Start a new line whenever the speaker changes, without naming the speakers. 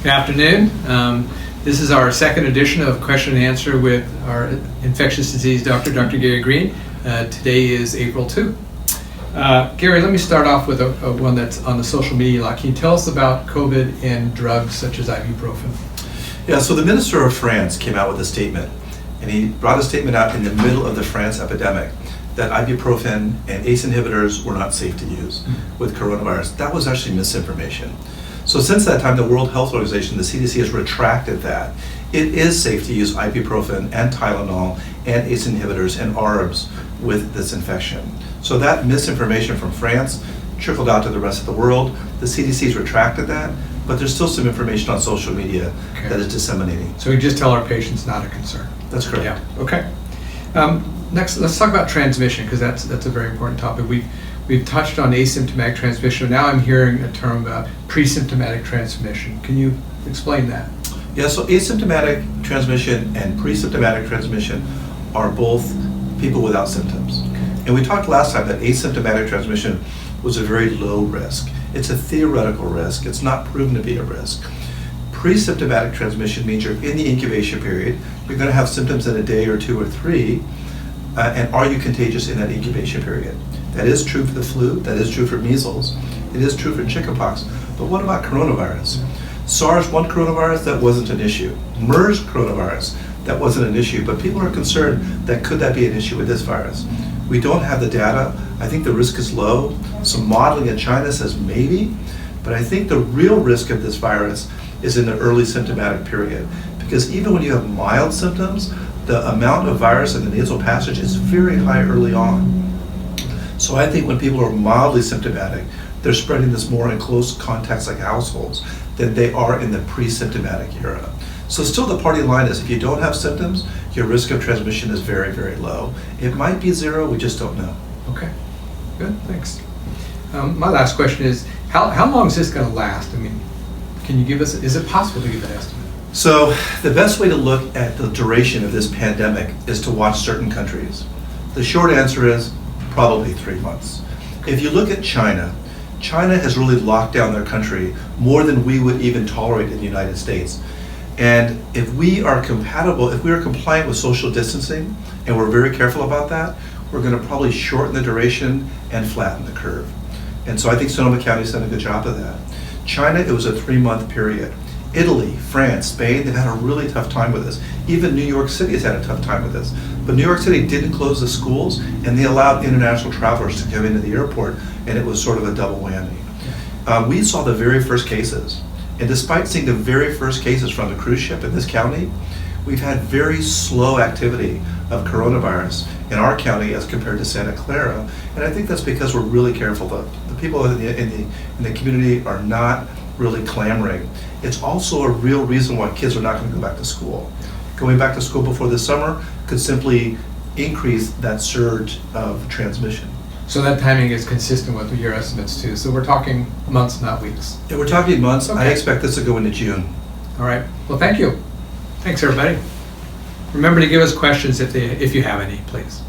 afternoon. This is our second edition of Question and Answer with our infectious disease doctor, Dr. Gary Green. Today is April 2. Gary, let me start off with one that's on the social media a lot. Can you tell us about COVID and drugs such as ibuprofen?
Yeah, so the Minister of France came out with a statement, and he brought a statement out in the middle of the France epidemic that ibuprofen and ACE inhibitors were not safe to use with coronavirus. That was actually misinformation. So since that time, the World Health Organization, the CDC, has retracted that. It is safe to use ibuprofen and Tylenol and ACE inhibitors and ARBs with this infection. So that misinformation from France trickled out to the rest of the world. The CDC's retracted that, but there's still some information on social media that is disseminating.
So we just tell our patients not a concern.
That's correct.
Yeah. Okay. Next, let's talk about transmission, because that's a very important topic. We've touched on asymptomatic transmission. Now I'm hearing a term about pre-symptomatic transmission. Can you explain that?
Yeah, so asymptomatic transmission and pre-symptomatic transmission are both people without symptoms. And we talked last time that asymptomatic transmission was a very low risk. It's a theoretical risk. It's not proven to be a risk. Pre-symptomatic transmission means you're in the incubation period. You're going to have symptoms in a day or two or three. And are you contagious in that incubation period? That is true for the flu. That is true for measles. It is true for chickenpox. But what about coronavirus? SARS-1 coronavirus, that wasn't an issue. MERS coronavirus, that wasn't an issue. But people are concerned that could that be an issue with this virus? We don't have the data. I think the risk is low. Some modeling in China says maybe. But I think the real risk of this virus is in the early symptomatic period. Because even when you have mild symptoms, the amount of virus in the nasal passage is very high early on. So I think when people are mildly symptomatic, they're spreading this more in close contacts like households than they are in the pre-symptomatic era. So still the party line is if you don't have symptoms, your risk of transmission is very, very low. It might be zero, we just don't know.
Okay, good, thanks. My last question is, how long is this going to last? I mean, can you give us, is it possible to give an estimate?
So the best way to look at the duration of this pandemic is to watch certain countries. The short answer is probably 3 months. If you look at China, China has really locked down their country more than we would even tolerate in the United States. And if we are compatible, if we are compliant with social distancing, and we're very careful about that, we're going to probably shorten the duration and flatten the curve. And so I think Sonoma County's done a good job of that. China, it was a 3-month period. Italy, France, Spain, they've had a really tough time with this. Even New York City has had a tough time with this. But New York City didn't close the schools, and they allowed international travelers to come into the airport, and it was sort of a double whammy. We saw the very first cases, and despite seeing the very first cases from the cruise ship in this county, we've had very slow activity of coronavirus in our county as compared to Santa Clara, and I think that's because we're really careful. The people in the community are not really clamoring. It's also a real reason why kids are not going to go back to school. Going back to school before this summer could simply increase that surge of transmission.
So that timing is consistent with your estimates too. So we're talking months, not weeks.
Yeah, we're talking months.
Okay.
I expect this to go into June.
All right. Well, thank you. Thanks, everybody. Remember to give us questions if you have any, please.